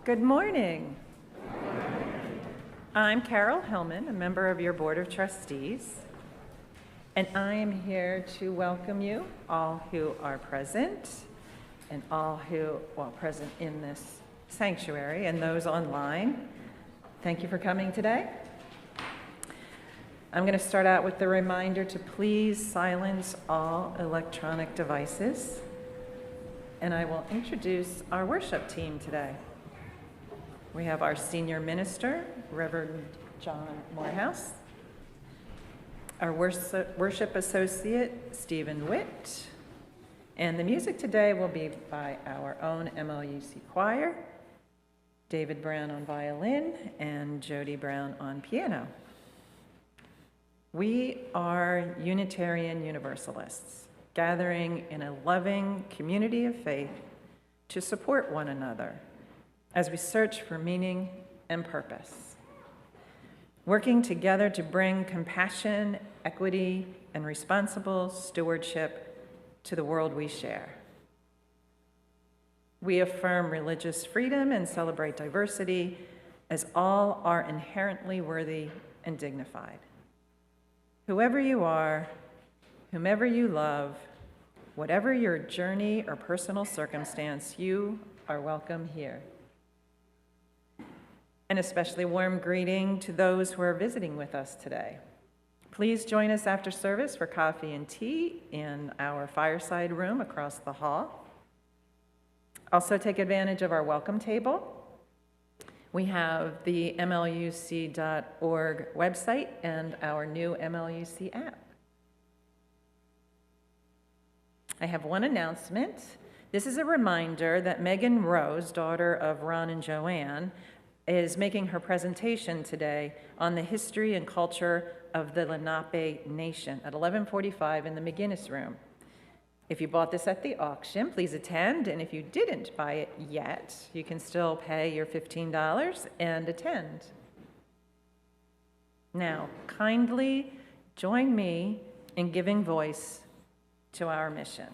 Good morning. I'm Carol Hellman, a member of your Board of Trustees, and I am here to welcome you, all who are present, and all who are present in this sanctuary, and those online. Thank you for coming today. I'm going to start out with the reminder to please silence all electronic devices, and I will introduce our worship team today. We have our senior minister, Reverend John Morehouse, our worship associate, Stephen Witt, and the music today will be by our own MLUC choir, David Brown on violin, and Jody Brown on piano. We are Unitarian Universalists, gathering in a loving community of faith to support one another as we search for meaning and purpose, working together to bring compassion, equity, and responsible stewardship to the world we share. We affirm religious freedom and celebrate diversity, as all are inherently worthy and dignified. Whoever you are, whomever you love, whatever your journey or personal circumstance, you are welcome here. An especially warm greeting to those who are visiting with us today. Please join us after service for coffee and tea in our fireside room across the hall. Also take advantage of our welcome table. We have the MLUC.org website and our new MLUC app. I have one announcement. This is a reminder that Megan Rose, daughter of Ron and Joanne, is making her presentation today on the history and culture of the Lenape Nation at 11:45 in the McGinnis Room. If you bought this at the auction, please attend, and if you didn't buy it yet, you can still pay your $15 and attend. Now, kindly join me in giving voice to our mission.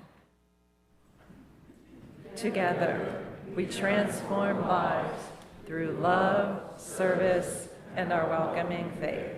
Together, we transform lives through love, service, and our welcoming faith.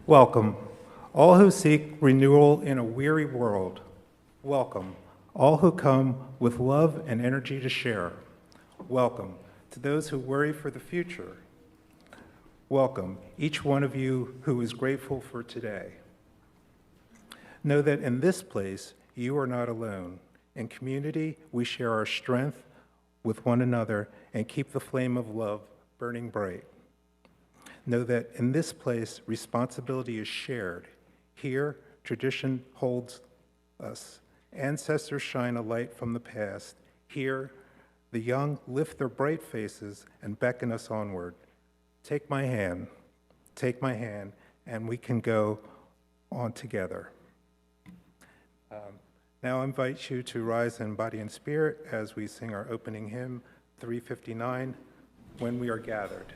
Welcome, all who seek renewal in a weary world. Welcome, all who come with love and energy to share. Welcome to those who worry for the future. Welcome, each one of you who is grateful for today. Know that in this place, you are not alone. In community, we share our strength with one another and keep the flame of love burning bright. Know that in this place, responsibility is shared. Here, tradition holds us. Ancestors shine a light from the past. Here, the young lift their bright faces and beckon us onward. Take my hand, and we can go on together. Now I invite you to rise in body and spirit as we sing our opening hymn, 359, When We Are Gathered.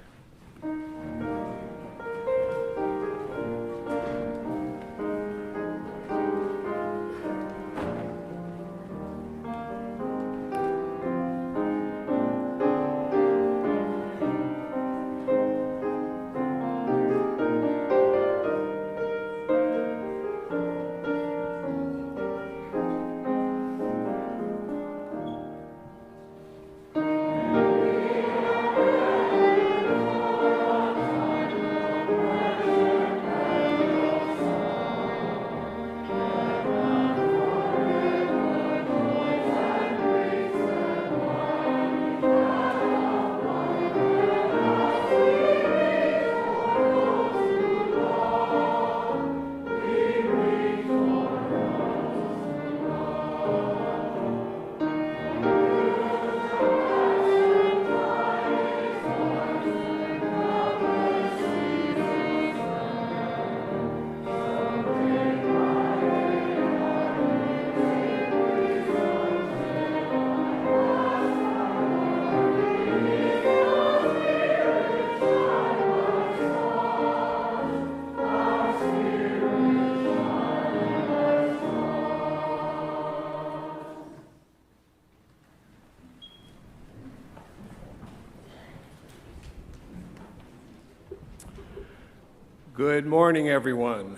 Good morning, everyone.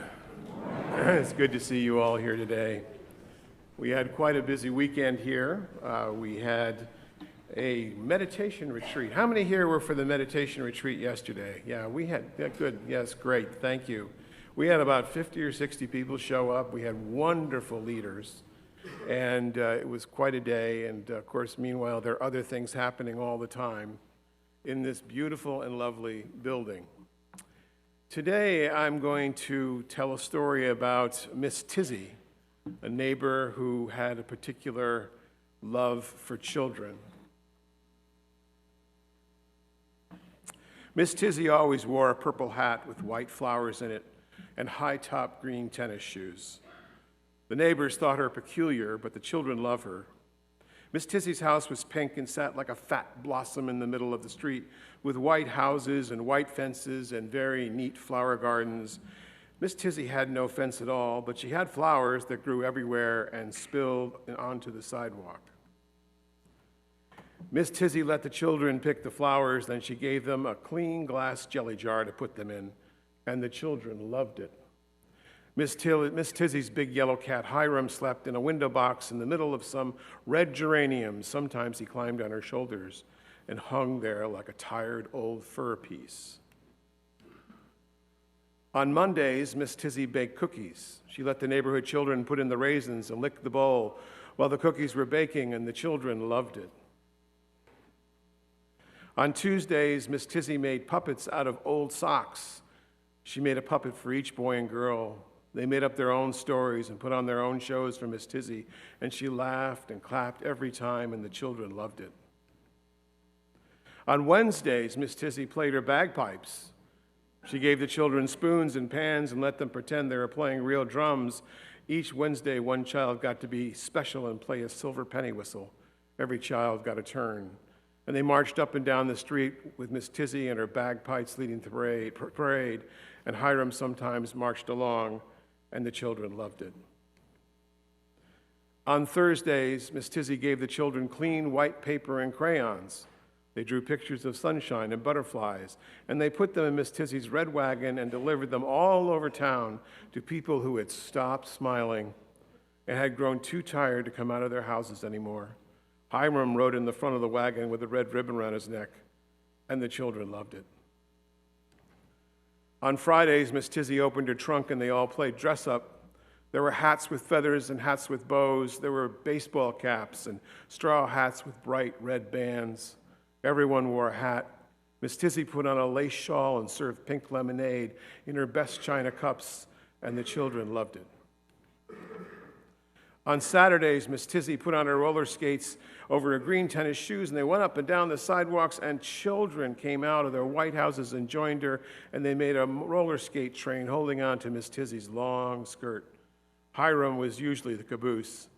It's good to see you all here today. We had quite a busy weekend here. We had a meditation retreat. How many here were for the meditation retreat yesterday? Yeah, we had, yeah, good, yes, great, thank you. We had about 50 or 60 people show up. We had wonderful leaders, and it was quite a day. And of course, meanwhile, there are other things happening all the time in this beautiful and lovely building. Today, I'm going to tell a story about Miss Tizzy, a neighbor who had a particular love for children. Miss Tizzy always wore a purple hat with white flowers in it and high-top green tennis shoes. The neighbors thought her peculiar, but the children loved her. Miss Tizzy's house was pink and sat like a fat blossom in the middle of the street, with white houses and white fences and very neat flower gardens. Miss Tizzy had no fence at all, but she had flowers that grew everywhere and spilled onto the sidewalk. Miss Tizzy let the children pick the flowers, then she gave them a clean glass jelly jar to put them in, and the children loved it. Miss Tizzy's big yellow cat, Hiram, slept in a window box in the middle of some red geraniums. Sometimes he climbed on her shoulders and hung there like a tired old fur piece. On Mondays, Miss Tizzy baked cookies. She let the neighborhood children put in the raisins and lick the bowl while the cookies were baking, and the children loved it. On Tuesdays, Miss Tizzy made puppets out of old socks. She made a puppet for each boy and girl. They made up their own stories and put on their own shows for Miss Tizzy, and she laughed and clapped every time, and the children loved it. On Wednesdays, Miss Tizzy played her bagpipes. She gave the children spoons and pans and let them pretend they were playing real drums. Each Wednesday, one child got to be special and play a silver penny whistle. Every child got a turn. And they marched up and down the street with Miss Tizzy and her bagpipes leading the parade, and Hiram sometimes marched along, and the children loved it. On Thursdays, Miss Tizzy gave the children clean white paper and crayons. They drew pictures of sunshine and butterflies, and they put them in Miss Tizzy's red wagon and delivered them all over town to people who had stopped smiling and had grown too tired to come out of their houses anymore. Hiram rode in the front of the wagon with a red ribbon around his neck, and the children loved it. On Fridays, Miss Tizzy opened her trunk and they all played dress up. There were hats with feathers and hats with bows. There were baseball caps and straw hats with bright red bands. Everyone wore a hat. Miss Tizzy put on a lace shawl and served pink lemonade in her best china cups, and the children loved it. On Saturdays, Miss Tizzy put on her roller skates over her green tennis shoes, and they went up and down the sidewalks, and children came out of their white houses and joined her, and they made a roller skate train holding on to Miss Tizzy's long skirt. Hiram was usually the caboose.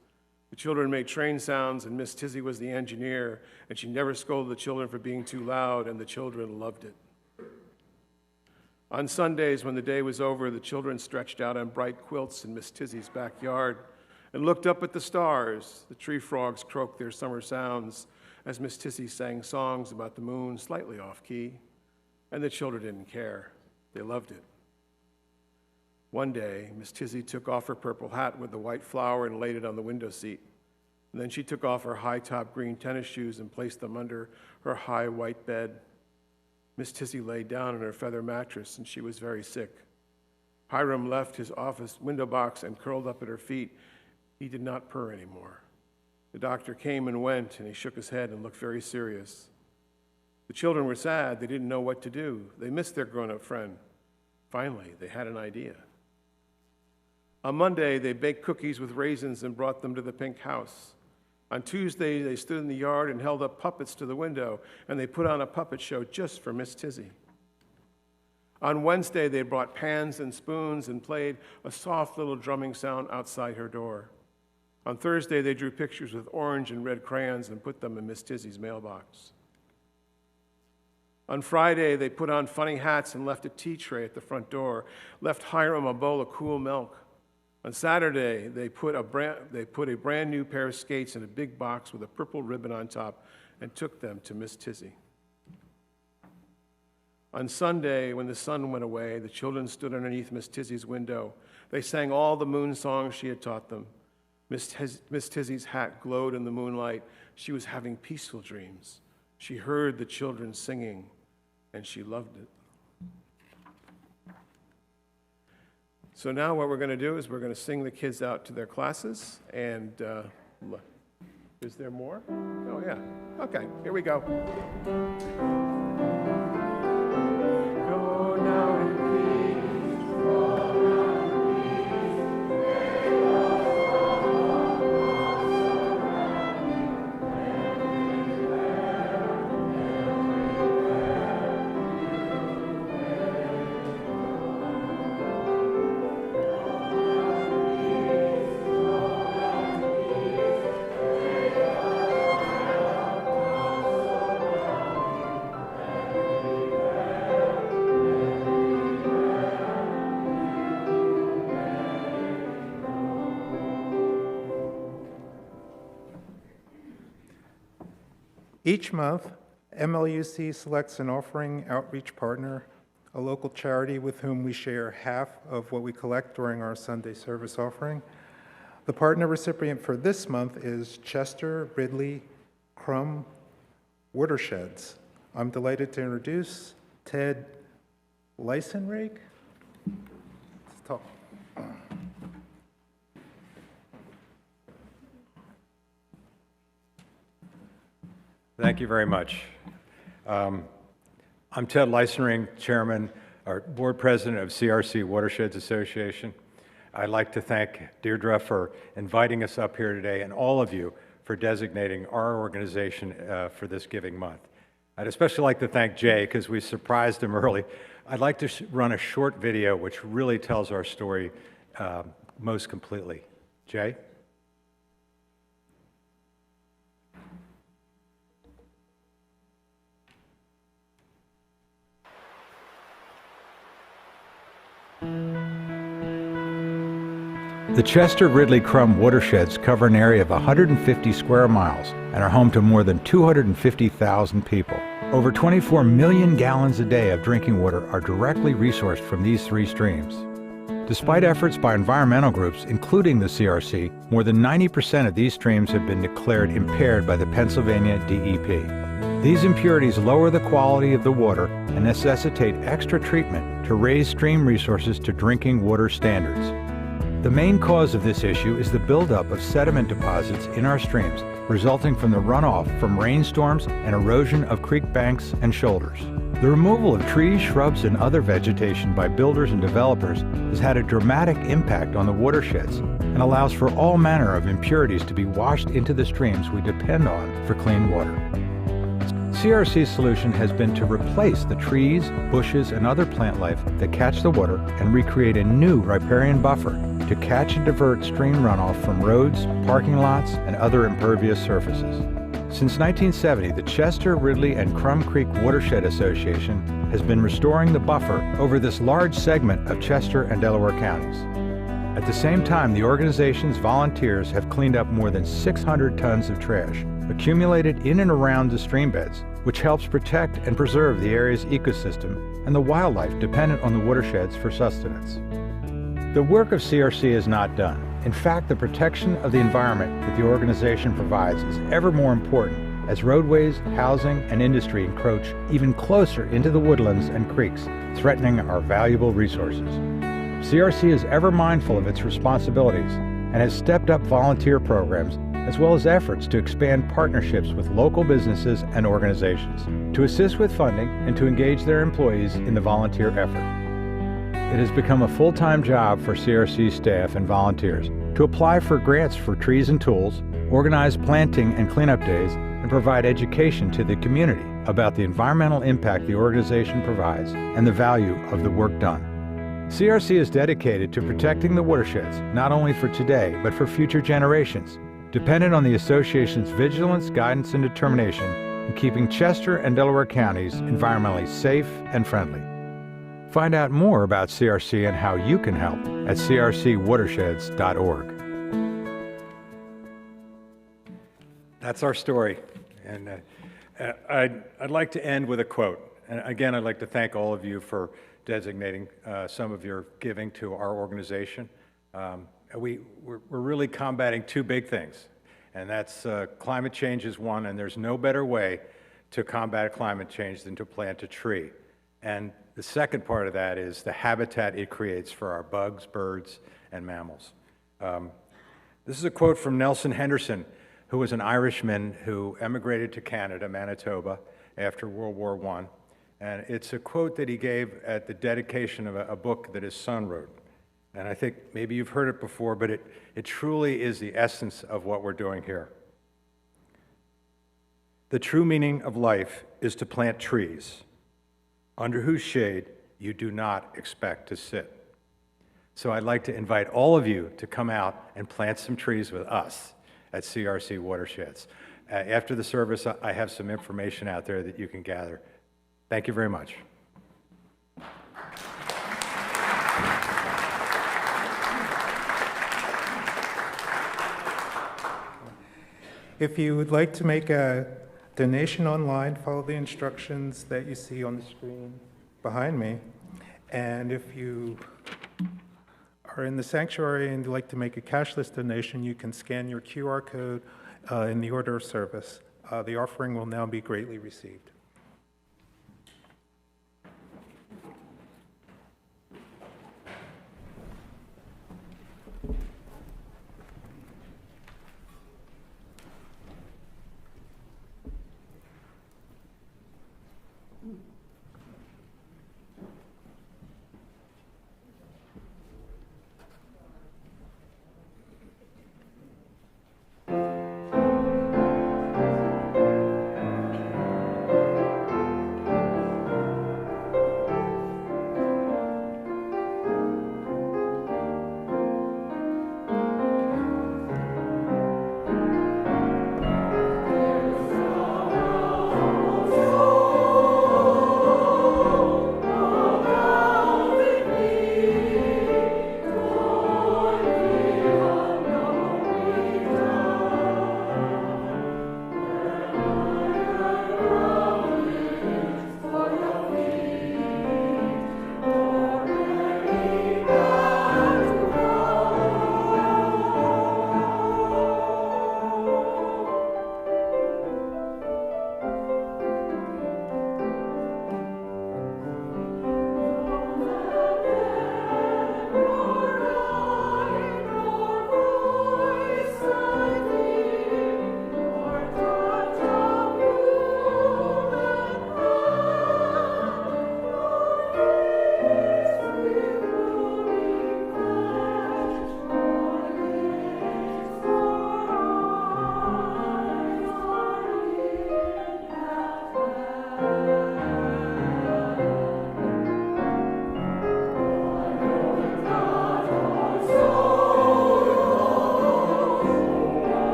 The children made train sounds, and Miss Tizzy was the engineer, and she never scolded the children for being too loud, and the children loved it. On Sundays, when the day was over, the children stretched out on bright quilts in Miss Tizzy's backyard and looked up at the stars. The tree frogs croaked their summer sounds as Miss Tizzy sang songs about the moon, slightly off-key, and the children didn't care. They loved it. One day, Miss Tizzy took off her purple hat with the white flower and laid it on the window seat. And then she took off her high-top green tennis shoes and placed them under her high white bed. Miss Tizzy lay down on her feather mattress, and she was very sick. Hiram left his office window box and curled up at her feet. He did not purr anymore. The doctor came and went, and he shook his head and looked very serious. The children were sad. They didn't know what to do. They missed their grown-up friend. Finally, they had an idea. On Monday, they baked cookies with raisins and brought them to the pink house. On Tuesday, they stood in the yard and held up puppets to the window, and they put on a puppet show just for Miss Tizzy. On Wednesday, they brought pans and spoons and played a soft little drumming sound outside her door. On Thursday, they drew pictures with orange and red crayons and put them in Miss Tizzy's mailbox. On Friday, they put on funny hats and left a tea tray at the front door, left Hiram a bowl of cool milk. On Saturday, they put a brand new pair of skates in a big box with a purple ribbon on top and took them to Miss Tizzy. On Sunday, when the sun went away, the children stood underneath Miss Tizzy's window. They sang all the moon songs she had taught them. Miss Tizzy's hat glowed in the moonlight. She was having peaceful dreams. She heard the children singing, and she loved it. So now what we're going to do is we're going to sing the kids out to their classes, and is there more? Oh, yeah. Okay, here we go. Go now in peace, go now in peace, may all Each month, MLUC selects an offering outreach partner, a local charity with whom we share half of what we collect during our Sunday service offering. The partner recipient for this month is Chester Ridley Crum Watersheds. I'm delighted to introduce Ted Lysenrake. Let's talk. Thank you very much. I'm Ted Lysenring, Chairman or Board President of CRC Watersheds Association. I'd like to thank Deirdre for inviting us up here today and all of you for designating our organization for this giving month. I'd especially like to thank Jay because we surprised him early. I'd like to run a short video which really tells our story most completely. Jay? The Chester Ridley Crum watersheds cover an area of 150 square miles and are home to more than 250,000 people. Over 24 million gallons a day of drinking water are directly resourced from these three streams. Despite efforts by environmental groups, including the CRC, more than 90% of these streams have been declared impaired by the Pennsylvania DEP. These impurities lower the quality of the water and necessitate extra treatment to raise stream resources to drinking water standards. The main cause of this issue is the buildup of sediment deposits in our streams, resulting from the runoff from rainstorms and erosion of creek banks and shoulders. The removal of trees, shrubs, and other vegetation by builders and developers has had a dramatic impact on the watersheds and allows for all manner of impurities to be washed into the streams we depend on for clean water. CRC's solution has been to replace the trees, bushes, and other plant life that catch the water and recreate a new riparian buffer to catch and divert stream runoff from roads, parking lots, and other impervious surfaces. Since 1970, the Chester, Ridley, and Crum Creek Watershed Association has been restoring the buffer over this large segment of Chester and Delaware counties. At the same time, the organization's volunteers have cleaned up more than 600 tons of trash accumulated in and around the stream beds, which helps protect and preserve the area's ecosystem and the wildlife dependent on the watersheds for sustenance. The work of CRC is not done. In fact, the protection of the environment that the organization provides is ever more important as roadways, housing, and industry encroach even closer into the woodlands and creeks, threatening our valuable resources. CRC is ever mindful of its responsibilities and has stepped up volunteer programs as well as efforts to expand partnerships with local businesses and organizations, to assist with funding and to engage their employees in the volunteer effort. It has become a full-time job for CRC staff and volunteers to apply for grants for trees and tools, organize planting and cleanup days, and provide education to the community about the environmental impact the organization provides and the value of the work done. CRC is dedicated to protecting the watersheds, not only for today, but for future generations, dependent on the association's vigilance, guidance, and determination in keeping Chester and Delaware counties environmentally safe and friendly. Find out more about CRC and how you can help at crcwatersheds.org. That's our story. And I'd like to end with a quote. And again, I'd like to thank all of you for designating some of your giving to our organization. We're really combating two big things, and that's climate change is one, and there's no better way to combat climate change than to plant a tree. And the second part of that is the habitat it creates for our bugs, birds, and mammals. This is a quote from Nelson Henderson, who was an Irishman who emigrated to Canada, Manitoba, after World War I. And it's a quote that he gave at the dedication of a book that his son wrote. And I think maybe you've heard it before, but it truly is the essence of what we're doing here. The true meaning of life is to plant trees, under whose shade you do not expect to sit. So I'd like to invite all of you to come out and plant some trees with us at CRC Watersheds. After the service, I have some information out there that you can gather. Thank you very much. If you would like to make a donation online, follow the instructions that you see on the screen behind me. And if you are in the sanctuary and you'd like to make a cashless donation, you can scan your QR code in the order of service. The offering will now be greatly received.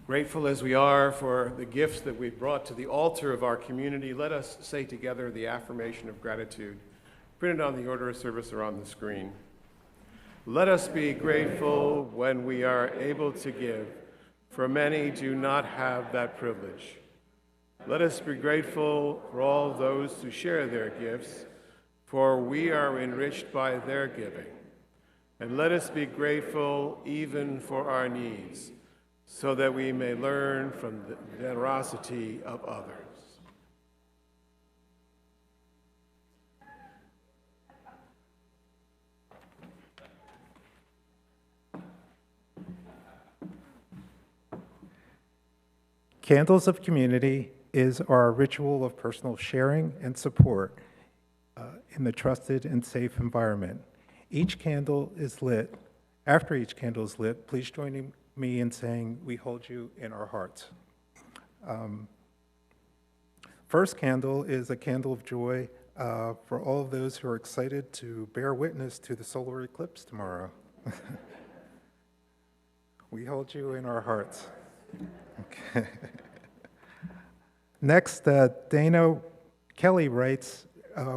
Grateful as we are for the gifts that we've brought to the altar of our community, let us say together the affirmation of gratitude, printed on the order of service or on the screen. Let us be grateful when we are able to give, for many do not have that privilege. Let us be grateful for all those who share their gifts, for we are enriched by their giving. And let us be grateful even for our needs, so that we may learn from the generosity of others. Candles of Community is our ritual of personal sharing and support in the trusted and safe environment. Each candle is lit. After each candle is lit, please join me in saying, "We hold you in our hearts." First candle is a candle of joy for all of those who are excited to bear witness to the solar eclipse tomorrow. We hold you in our hearts. Okay. Next, Dana Kelly writes,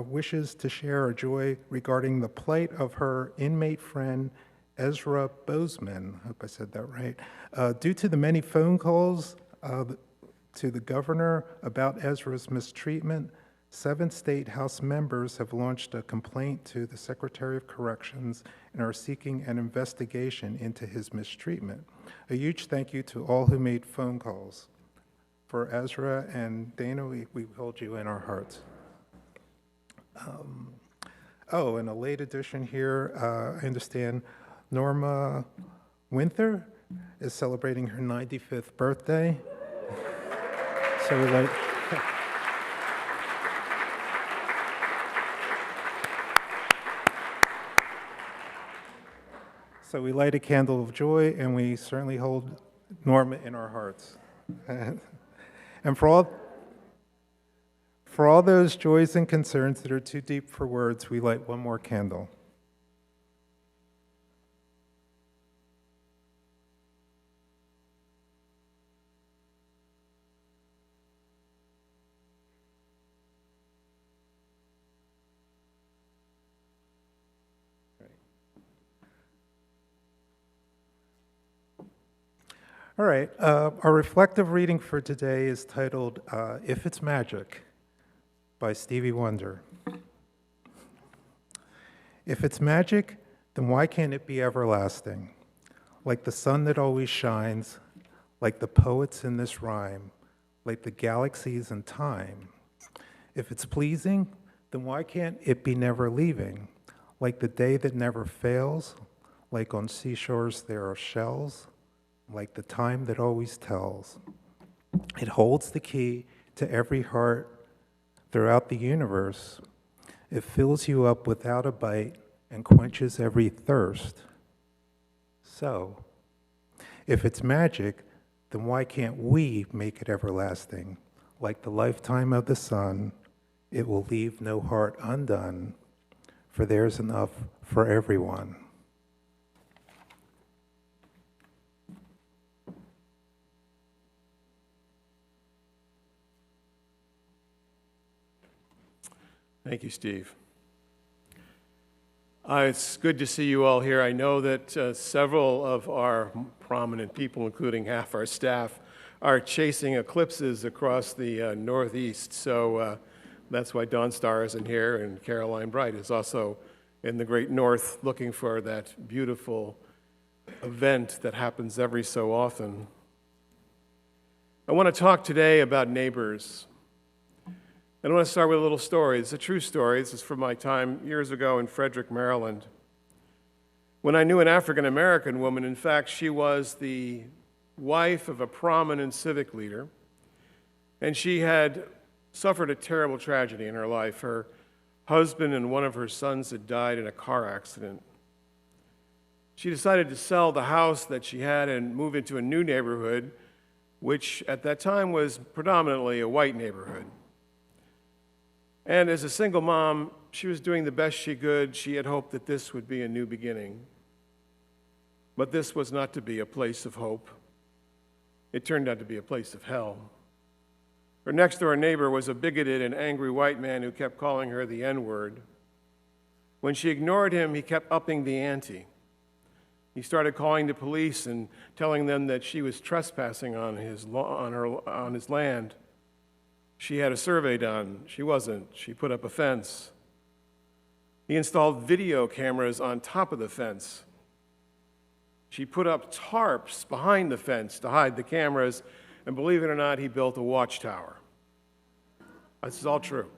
wishes to share her joy regarding the plight of her inmate friend, Ezra Bozeman. I hope I said that right. Due to the many phone calls to the governor about Ezra's mistreatment, 7 state House members have launched a complaint to the Secretary of Corrections and are seeking an investigation into his mistreatment. A huge thank you to all who made phone calls. For Ezra and Dana, we hold you in our hearts. And a late addition here, I understand Norma Winther is celebrating her 95th birthday. So we like... So we light a candle of joy, and we certainly hold Norma in our hearts. And for all those joys and concerns that are too deep for words, we light one more candle. All right, our reflective reading for today is titled, If It's Magic, by Stevie Wonder. If it's magic, then why can't it be everlasting? Like the sun that always shines, like the poets in this rhyme, like the galaxies in time. If it's pleasing, then why can't it be never leaving? Like the day that never fails, like on seashores there are shells, like the time that always tells. It holds the key to every heart throughout the universe. It fills you up without a bite and quenches every thirst. So, if it's magic, then why can't we make it everlasting? Like the lifetime of the sun, it will leave no heart undone, for there's enough for everyone. Thank you, Steve. It's good to see you all here. I know that several of our prominent people, including half our staff, are chasing eclipses across the Northeast. So that's why Dawn Starr isn't here, and Caroline Bright is also in the great North looking for that beautiful event that happens every so often. I want to talk today about neighbors. And I want to start with a little story. It's a true story. This is from my time years ago in Frederick, Maryland, when I knew an African-American woman. In fact, she was the wife of a prominent civic leader, and she had suffered a terrible tragedy in her life. Her husband and one of her sons had died in a car accident. She decided to sell the house that she had and move into a new neighborhood, which at that time was predominantly a white neighborhood. And as a single mom, she was doing the best she could. She had hoped that this would be a new beginning. But this was not to be a place of hope. it turned out to be a place of hell. Her next-door neighbor was a bigoted and angry white man who kept calling her the N-word. When she ignored him, he kept upping the ante. He started calling the police and telling them that she was trespassing on his land. She had a survey done. She wasn't. She put up a fence. He installed video cameras on top of the fence. She put up tarps behind the fence to hide the cameras, and believe it or not, he built a watchtower. This is all true.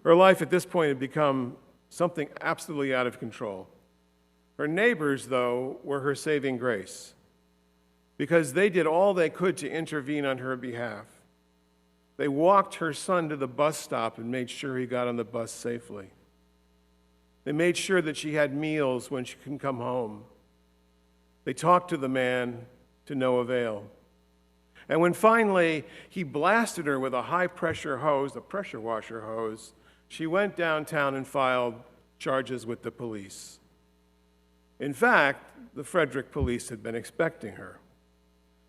Her life at this point had become something absolutely out of control. Her neighbors, though, were her saving grace because they did all they could to intervene on her behalf. They walked her son to the bus stop and made sure he got on the bus safely. They made sure that she had meals when she couldn't come home. They talked to the man to no avail. And when finally he blasted her with a high-pressure hose, a pressure washer hose, she went downtown and filed charges with the police. In fact, the Frederick police had been expecting her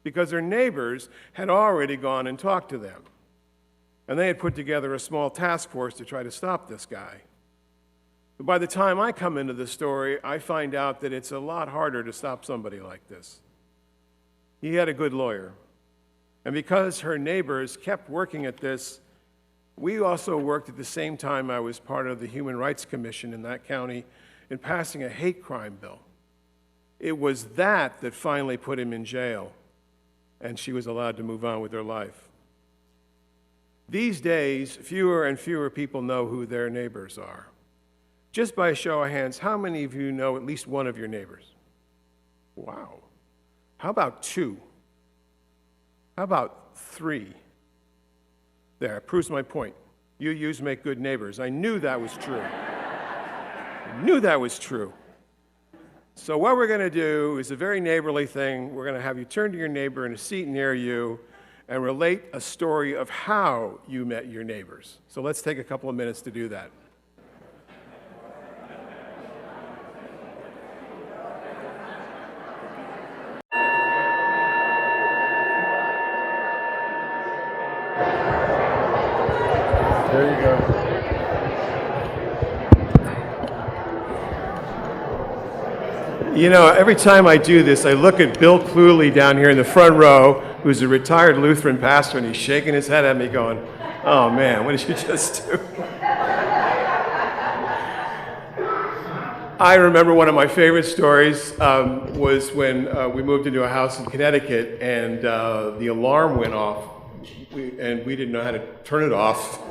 because her neighbors had already gone and talked to them. And they had put together a small task force to try to stop this guy. But by the time I come into the story, I find out that it's a lot harder to stop somebody like this. He had a good lawyer. And because her neighbors kept working at this, we also worked at the same time I was part of the Human Rights Commission in that county in passing a hate crime bill. It was that that finally put him in jail, and she was allowed to move on with her life. These days, fewer and fewer people know who their neighbors are. Just by a show of hands, how many of you know at least one of your neighbors? Wow. How about two? How about three? There, it proves my point. UUs make good neighbors. I knew that was true. I knew that was true. So what we're going to do is a very neighborly thing. We're going to have you turn to your neighbor in a seat near you and relate a story of how you met your neighbors. So let's take a couple of minutes to do that. There you go. You know, every time I do this, I look at Bill Cluley down here in the front row, who's a retired Lutheran pastor, and he's shaking his head at me going, oh man, what did you just do? I remember one of my favorite stories was when we moved into a house in Connecticut and the alarm went off and we didn't know how to turn it off.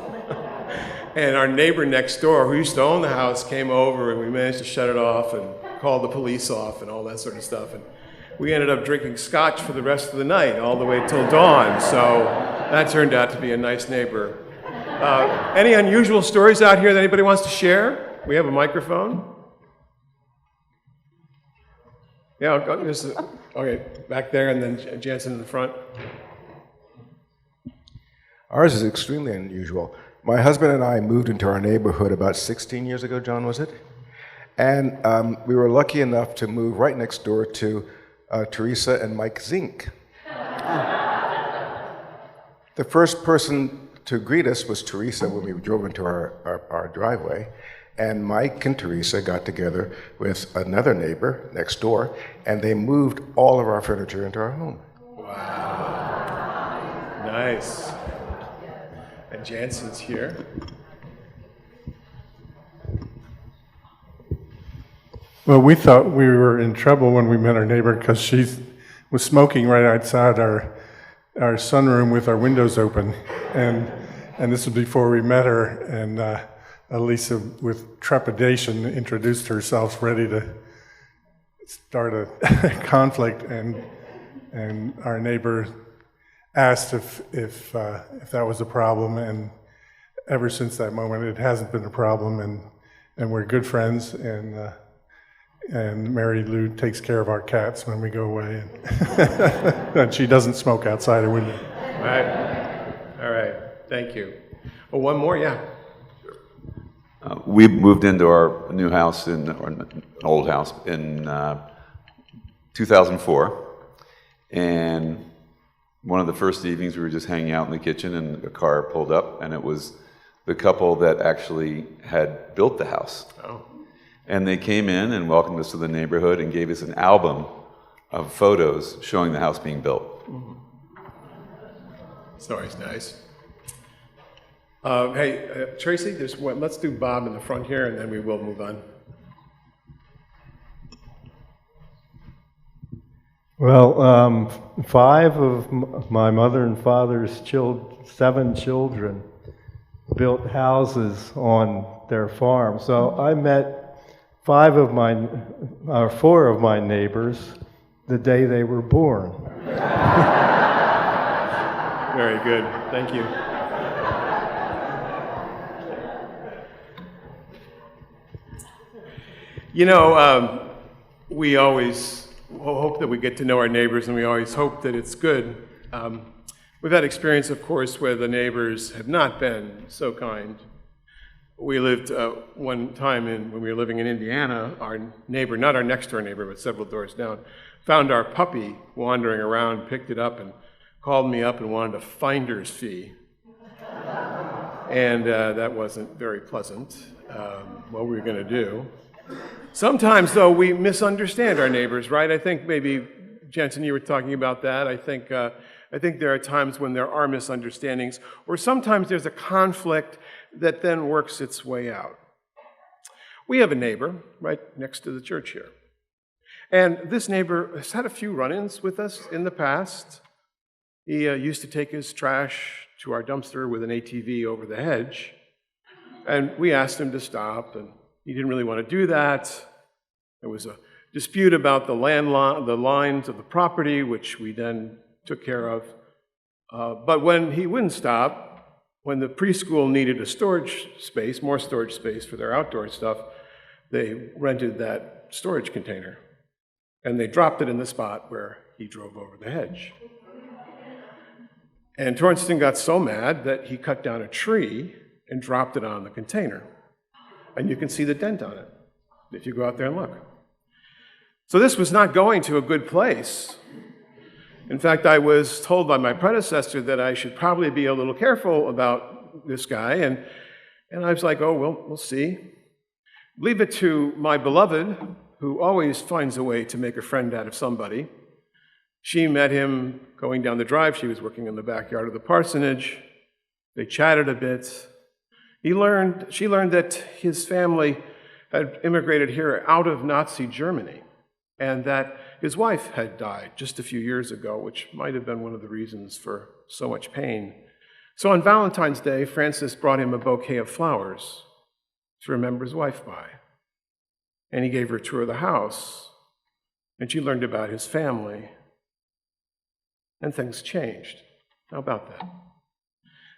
And our neighbor next door, who used to own the house, came over and we managed to shut it off and call the police off and all that sort of stuff. And we ended up drinking scotch for the rest of the night, all the way till dawn. So that turned out to be a nice neighbor. Any unusual stories out here that anybody wants to share? We have a microphone. Yeah, okay, back there, and then Jansen in the front. Ours is extremely unusual. My husband and I moved into our neighborhood about 16 years ago, John, was it? And we were lucky enough to move right next door to Teresa and Mike Zink. The first person to greet us was Teresa when we drove into our driveway. And Mike and Teresa got together with another neighbor next door, and they moved all of our furniture into our home. Wow. Nice. And Jansen's here. Well, we thought we were in trouble when we met our neighbor because she was smoking right outside our sunroom with our windows open. And this was before we met her, and Elisa, with trepidation, introduced herself, ready to start a conflict, and our neighbor asked if that was a problem, and ever since that moment, it hasn't been a problem, and we're good friends, and Mary Lou takes care of our cats when we go away, and she doesn't smoke outside her window. All right, thank you. Oh, one more, yeah. We moved into our new house, or an old house, in 2004, and one of the first evenings we were just hanging out in the kitchen and a car pulled up, and it was the couple that actually had built the house. Oh. And they came in and welcomed us to the neighborhood and gave us an album of photos showing the house being built. Mm-hmm. It's always nice. Hey, Tracy, let's do Bob in the front here, and then we will move on. Well, 5 of my mother and father's 7 children built houses on their farm. So I met 4 of my neighbors the day they were born. Very good. Thank you. You know, we always hope that we get to know our neighbors, and we always hope that it's good. We've had experience, of course, where the neighbors have not been so kind. We lived one time when we were living in Indiana, our neighbor, not our next door neighbor, but several doors down, found our puppy wandering around, picked it up, and called me up and wanted a finder's fee. And that wasn't very pleasant. What were we going to do? Sometimes, though, we misunderstand our neighbors, right? I think maybe, Jensen, you were talking about that. I think there are times when there are misunderstandings, or sometimes there's a conflict that then works its way out. We have a neighbor right next to the church here. And this neighbor has had a few run-ins with us in the past. He used to take his trash to our dumpster with an ATV over the hedge. And we asked him to stop, and he didn't really want to do that. There was a dispute about the lines of the property, which we then took care of. But when he wouldn't stop, when the preschool needed a storage space, more storage space for their outdoor stuff, they rented that storage container. And they dropped it in the spot where he drove over the hedge. And Torrenston got so mad that he cut down a tree and dropped it on the container. And you can see the dent on it if you go out there and look. So this was not going to a good place. In fact, I was told by my predecessor that I should probably be a little careful about this guy, and I was like, oh, well, we'll see. Leave it to my beloved, who always finds a way to make a friend out of somebody. She met him going down the drive. She was working in the backyard of the parsonage. They chatted a bit. She learned that his family had immigrated here out of Nazi Germany, and that his wife had died just a few years ago, which might have been one of the reasons for so much pain. So on Valentine's Day, Francis brought him a bouquet of flowers to remember his wife by. And he gave her a tour of the house, and she learned about his family, and things changed. How about that?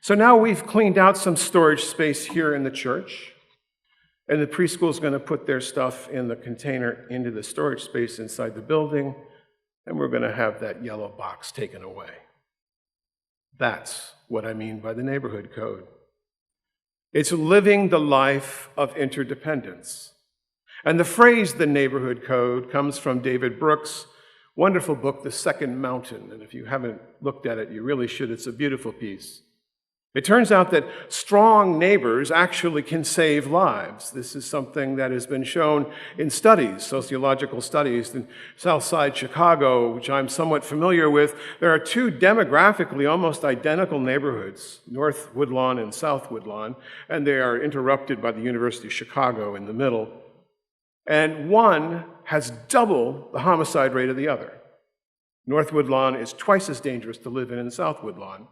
So now we've cleaned out some storage space here in the church, and the preschool is going to put their stuff in the container into the storage space inside the building, and we're going to have that yellow box taken away. That's what I mean by the neighborhood code. It's living the life of interdependence. And the phrase, the neighborhood code, comes from David Brooks' wonderful book, The Second Mountain. And if you haven't looked at it, you really should. It's a beautiful piece. It turns out that strong neighbors actually can save lives. This is something that has been shown in studies, sociological studies. In Southside Chicago, which I'm somewhat familiar with, there are 2 demographically almost identical neighborhoods, North Woodlawn and South Woodlawn, and they are interrupted by the University of Chicago in the middle. And one has double the homicide rate of the other. North Woodlawn is twice as dangerous to live in South Woodlawn.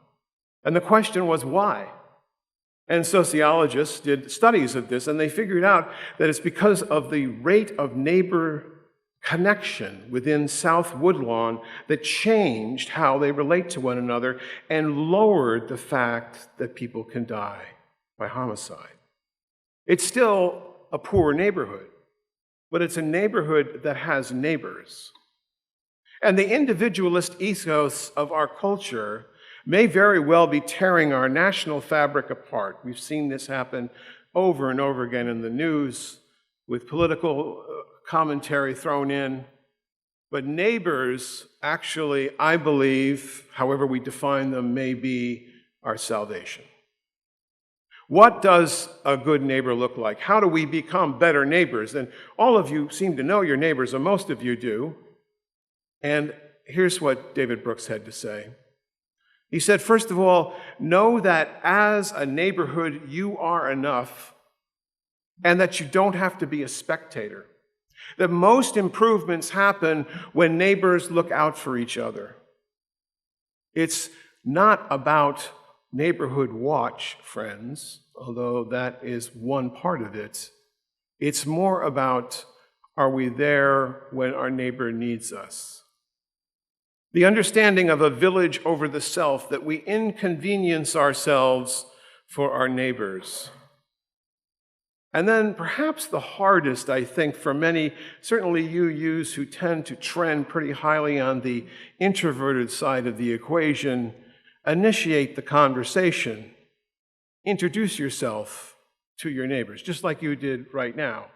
And the question was, why? And sociologists did studies of this, and they figured out that it's because of the rate of neighbor connection within South Woodlawn that changed how they relate to one another and lowered the fact that people can die by homicide. It's still a poor neighborhood, but it's a neighborhood that has neighbors. And the individualist ethos of our culture may very well be tearing our national fabric apart. We've seen this happen over and over again in the news with political commentary thrown in. But neighbors, actually, I believe, however we define them, may be our salvation. What does a good neighbor look like? How do we become better neighbors? And all of you seem to know your neighbors, or most of you do. And here's what David Brooks had to say. He said, first of all, know that as a neighborhood, you are enough, and that you don't have to be a spectator. That most improvements happen when neighbors look out for each other. It's not about neighborhood watch, friends, although that is one part of it. It's more about, are we there when our neighbor needs us? The understanding of a village over the self, that we inconvenience ourselves for our neighbors. And then perhaps the hardest, I think, for many, certainly youths who tend to trend pretty highly on the introverted side of the equation, initiate the conversation. Introduce yourself to your neighbors, just like you did right now.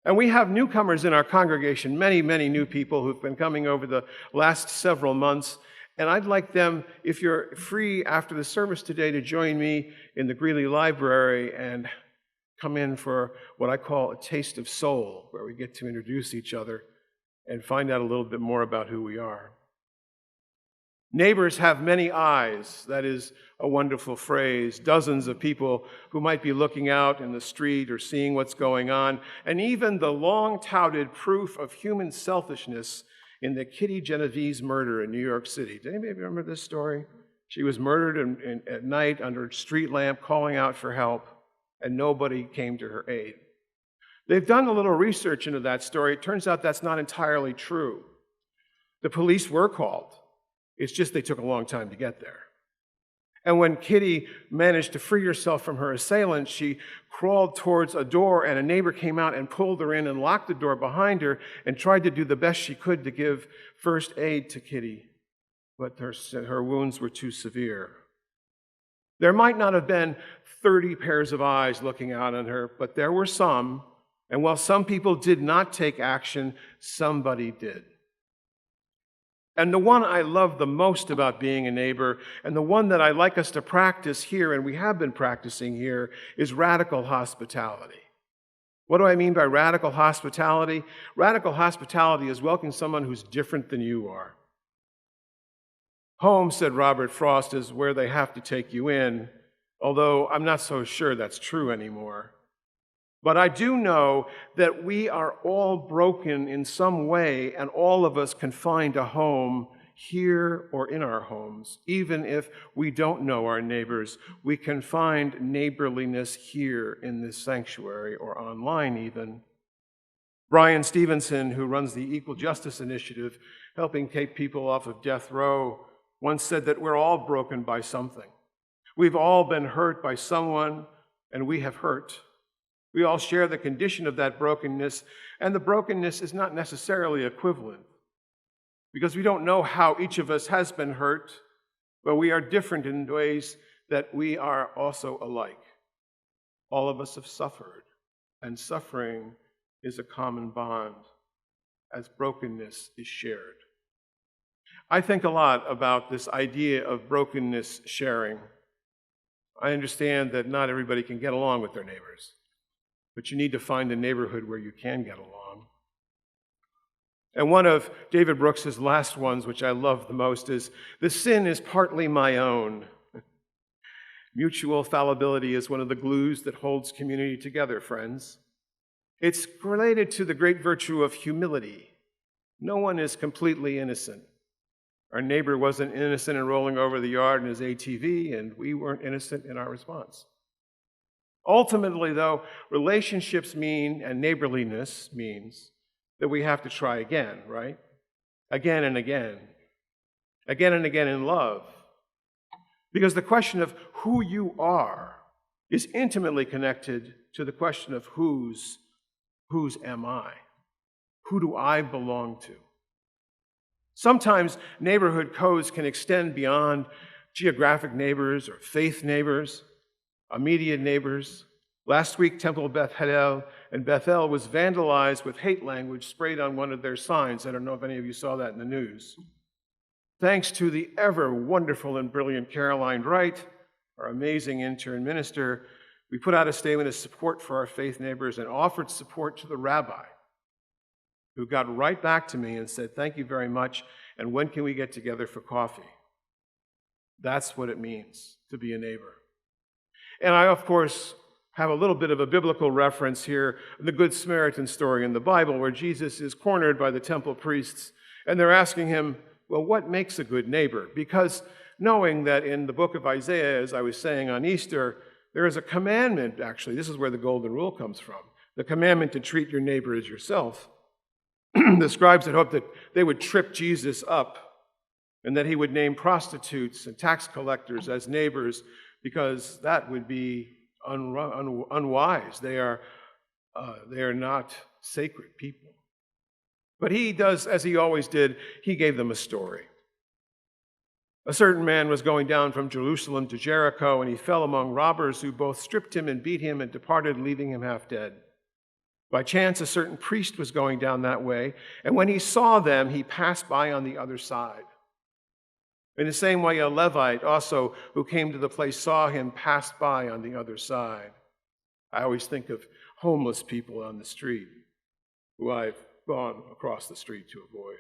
And we have newcomers in our congregation, many, many new people who've been coming over the last several months. And I'd like them, if you're free after the service today, to join me in the Greeley Library and come in for what I call a taste of soul, where we get to introduce each other and find out a little bit more about who we are. Neighbors have many eyes. That is a wonderful phrase. Dozens of people who might be looking out in the street or seeing what's going on. And even the long-touted proof of human selfishness in the Kitty Genovese murder in New York City. Does anybody remember this story? She was murdered at night under a street lamp, calling out for help, and nobody came to her aid. They've done a little research into that story. It turns out that's not entirely true. The police were called. It's just they took a long time to get there. And when Kitty managed to free herself from her assailant, she crawled towards a door, and a neighbor came out and pulled her in and locked the door behind her and tried to do the best she could to give first aid to Kitty. But her wounds were too severe. There might not have been 30 pairs of eyes looking out on her, but there were some. And while some people did not take action, somebody did. And the one I love the most about being a neighbor, and the one that I like us to practice here, and we have been practicing here, is radical hospitality. What do I mean by radical hospitality? Radical hospitality is welcoming someone who's different than you are. Home, said Robert Frost, is where they have to take you in, although I'm not so sure that's true anymore. But I do know that we are all broken in some way, and all of us can find a home here or in our homes. Even if we don't know our neighbors, we can find neighborliness here in this sanctuary or online even. Brian Stevenson, who runs the Equal Justice Initiative, helping take people off of death row, once said that we're all broken by something. We've all been hurt by someone, and we have hurt. We all share the condition of that brokenness, and the brokenness is not necessarily equivalent, because we don't know how each of us has been hurt, but we are different in ways that we are also alike. All of us have suffered, and suffering is a common bond, as brokenness is shared. I think a lot about this idea of brokenness sharing. I understand that not everybody can get along with their neighbors, but you need to find a neighborhood where you can get along. And one of David Brooks's last ones, which I love the most, is, "The sin is partly my own." Mutual fallibility is one of the glues that holds community together, friends. It's related to the great virtue of humility. No one is completely innocent. Our neighbor wasn't innocent in rolling over the yard in his ATV, and we weren't innocent in our response. Ultimately, though, relationships mean, and neighborliness means, that we have to try again, right? Again and again. Again and again in love. Because the question of who you are is intimately connected to the question of whose am I? Who do I belong to? Sometimes neighborhood codes can extend beyond geographic neighbors or faith neighbors, immediate neighbors. Last week, Temple Beth Hillel and Bethel was vandalized with hate language sprayed on one of their signs. I don't know if any of you saw that in the news. Thanks to the ever wonderful and brilliant Caroline Wright, our amazing intern minister, we put out a statement of support for our faith neighbors and offered support to the rabbi, who got right back to me and said, "Thank you very much, and when can we get together for coffee?" That's what it means to be a neighbor. And I, of course, have a little bit of a biblical reference here, the Good Samaritan story in the Bible, where Jesus is cornered by the temple priests, and they're asking him, well, what makes a good neighbor? Because knowing that in the book of Isaiah, as I was saying on Easter, there is a commandment, actually, this is where the golden rule comes from, the commandment to treat your neighbor as yourself. The scribes had hoped that they would trip Jesus up and that he would name prostitutes and tax collectors as neighbors, because that would be unwise. They are not sacred people. But he does, as he always did, he gave them a story. A certain man was going down from Jerusalem to Jericho, and he fell among robbers who both stripped him and beat him and departed, leaving him half dead. By chance, a certain priest was going down that way, and when he saw them, he passed by on the other side. In the same way, a Levite also, who came to the place, saw him, passed by on the other side. I always think of homeless people on the street, who I've gone across the street to avoid.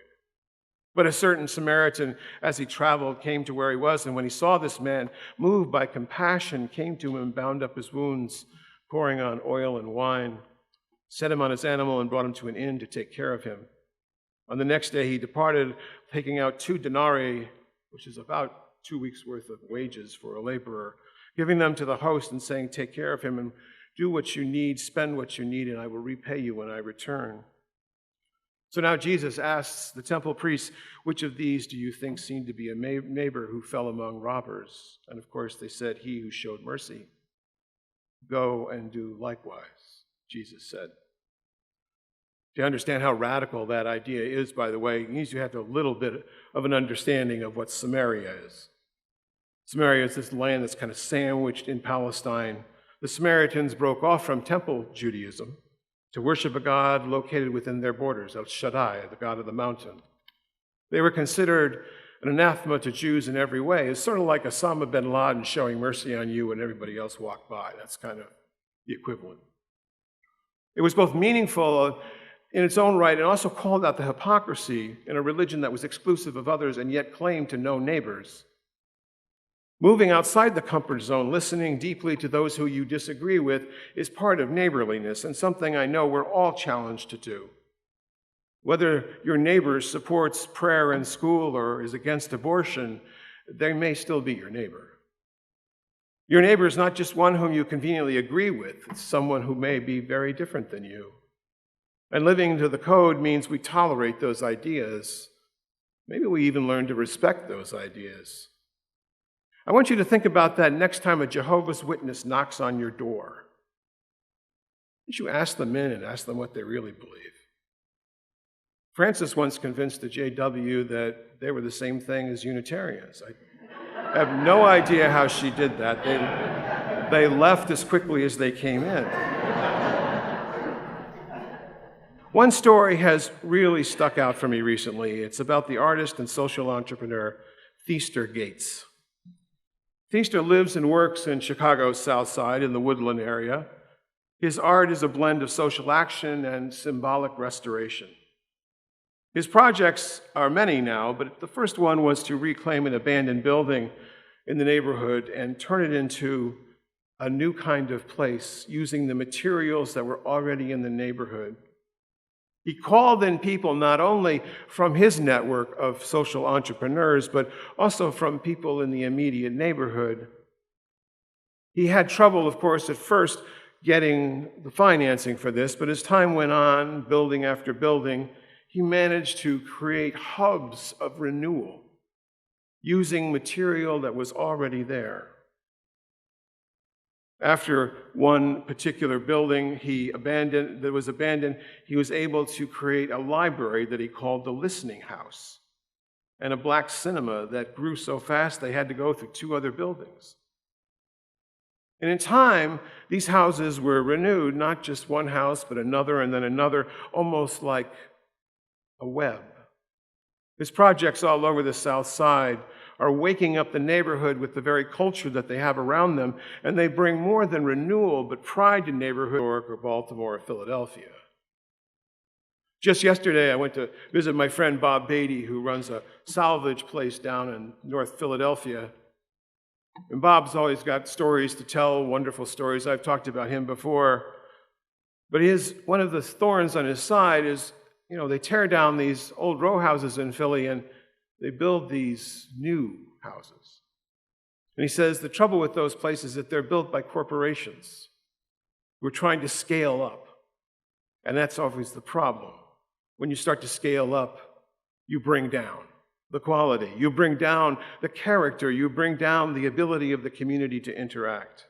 But a certain Samaritan, as he traveled, came to where he was, and when he saw this man, moved by compassion, came to him and bound up his wounds, pouring on oil and wine, set him on his animal, and brought him to an inn to take care of him. On the next day he departed, taking out 2 denarii, which is about 2 weeks' worth of wages for a laborer, giving them to the host and saying, "Take care of him and do what you need, spend what you need, and I will repay you when I return." So now Jesus asks the temple priests, which of these do you think seemed to be a neighbor who fell among robbers? And of course they said, he who showed mercy. Go and do likewise, Jesus said. To understand how radical that idea is, by the way, it means you have a little bit of an understanding of what Samaria is. Samaria is this land that's kind of sandwiched in Palestine. The Samaritans broke off from temple Judaism to worship a god located within their borders, El Shaddai, the god of the mountain. They were considered an anathema to Jews in every way. It's sort of like Osama bin Laden showing mercy on you when everybody else walked by. That's kind of the equivalent. It was both meaningful in its own right and also called out the hypocrisy in a religion that was exclusive of others and yet claimed to know neighbors. Moving outside the comfort zone, listening deeply to those who you disagree with, is part of neighborliness and something I know we're all challenged to do. Whether your neighbor supports prayer in school or is against abortion, they may still be your neighbor. Your neighbor is not just one whom you conveniently agree with, it's someone who may be very different than you. And living to the code means we tolerate those ideas. Maybe we even learn to respect those ideas. I want you to think about that next time a Jehovah's Witness knocks on your door. You should ask them in and ask them what they really believe. Francis once convinced the JW that they were the same thing as Unitarians. I have no idea how she did that. They left as quickly as they came in. One story has really stuck out for me recently. It's about the artist and social entrepreneur Theaster Gates. Theaster lives and works in Chicago's South Side in the Woodland area. His art is a blend of social action and symbolic restoration. His projects are many now, but the first one was to reclaim an abandoned building in the neighborhood and turn it into a new kind of place using the materials that were already in the neighborhood. He called in people not only from his network of social entrepreneurs, but also from people in the immediate neighborhood. He had trouble, of course, at first getting the financing for this, but as time went on, building after building, he managed to create hubs of renewal using material that was already there. After one particular building that was abandoned, he was able to create a library that he called the Listening House, and a black cinema that grew so fast they had to go through 2 other buildings. And in time, these houses were renewed, not just one house, but another and then another, almost like a web. These projects all over the South Side are waking up the neighborhood with the very culture that they have around them, and they bring more than renewal, but pride to neighborhood, New York or Baltimore or Philadelphia. Just yesterday, I went to visit my friend Bob Beatty, who runs a salvage place down in North Philadelphia. And Bob's always got stories to tell, wonderful stories. I've talked about him before. But one of the thorns on his side is, they tear down these old row houses in Philly and they build these new houses. And he says the trouble with those places is that they're built by corporations who are trying to scale up. And that's always the problem. When you start to scale up, you bring down the quality. You bring down the character. You bring down the ability of the community to interact.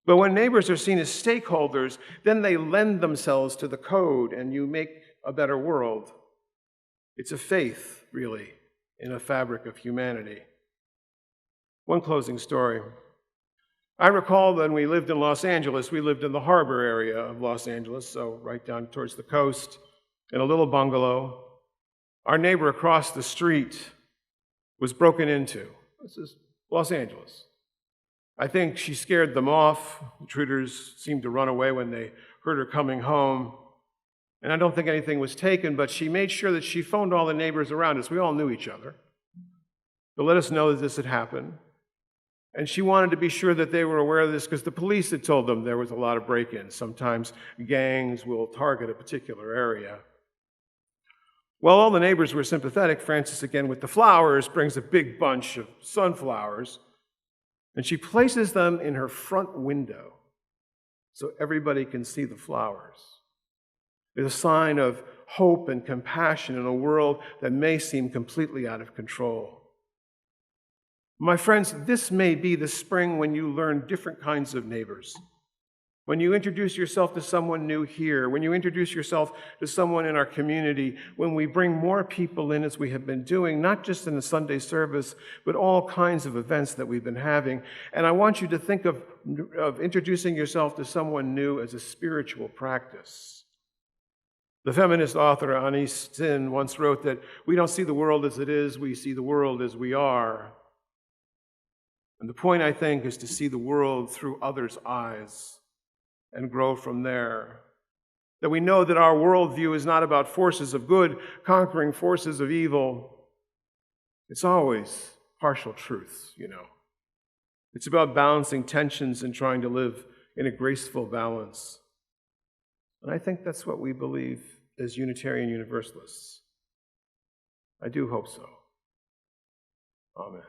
But when neighbors are seen as stakeholders, then they lend themselves to the code and you make a better world. It's a faith, really, in a fabric of humanity. One closing story. I recall when we lived in Los Angeles, we lived in the harbor area of Los Angeles, so right down towards the coast, in a little bungalow. Our neighbor across the street was broken into. This is Los Angeles. I think she scared them off. Intruders seemed to run away when they heard her coming home. And I don't think anything was taken, but she made sure that she phoned all the neighbors around us. We all knew each other. To let us know that this had happened. And she wanted to be sure that they were aware of this because the police had told them there was a lot of break-ins. Sometimes gangs will target a particular area. Well, all the neighbors were sympathetic. Frances, again, with the flowers, brings a big bunch of sunflowers, and she places them in her front window so everybody can see the flowers. It's a sign of hope and compassion in a world that may seem completely out of control. My friends, this may be the spring when you learn different kinds of neighbors. When you introduce yourself to someone new here, when you introduce yourself to someone in our community, when we bring more people in as we have been doing, not just in the Sunday service, but all kinds of events that we've been having. And I want you to think of introducing yourself to someone new as a spiritual practice. The feminist author Anais Nin once wrote that we don't see the world as it is, we see the world as we are. And the point, I think, is to see the world through others' eyes and grow from there. That we know that our worldview is not about forces of good conquering forces of evil. It's always partial truths, It's about balancing tensions and trying to live in a graceful balance. And I think that's what we believe as Unitarian Universalists. I do hope so. Amen.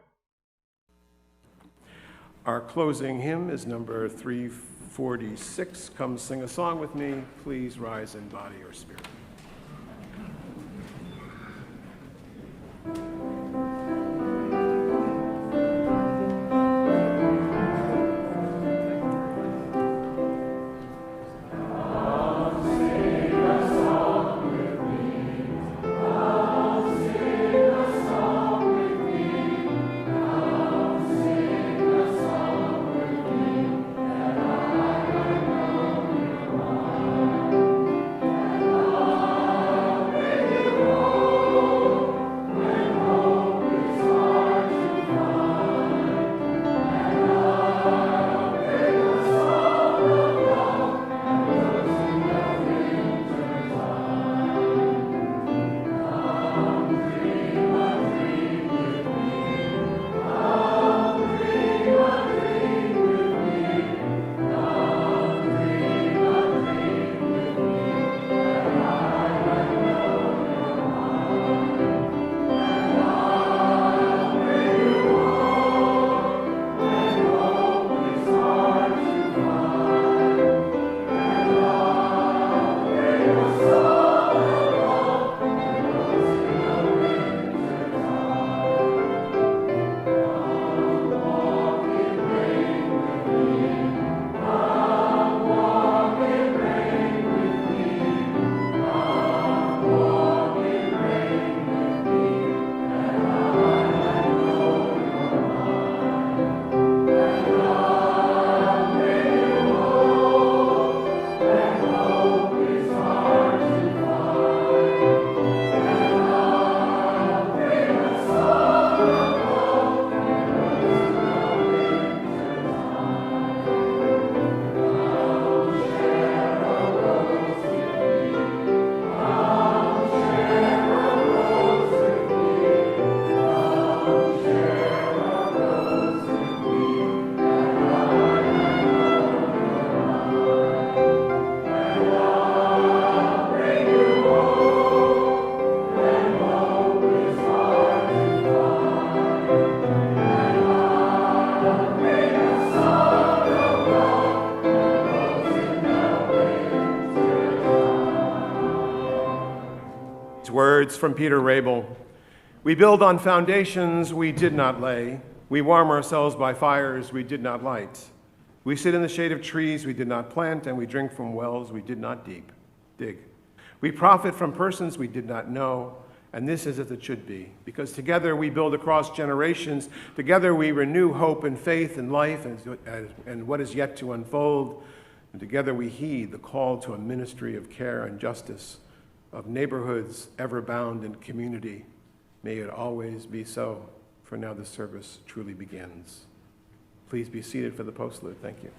Our closing hymn is number 346. Come sing a song with me. Please rise in body or spirit. Oh words from Peter Rabel. We build on foundations we did not lay. We warm ourselves by fires we did not light. We sit in the shade of trees we did not plant, and we drink from wells we did not dig. We profit from persons we did not know, and this is as it should be, because together we build across generations. Together we renew hope and faith in life and what is yet to unfold. And together we heed the call to a ministry of care and justice, of neighborhoods ever bound in community. May it always be so, for now the service truly begins. Please be seated for the postlude. Thank you.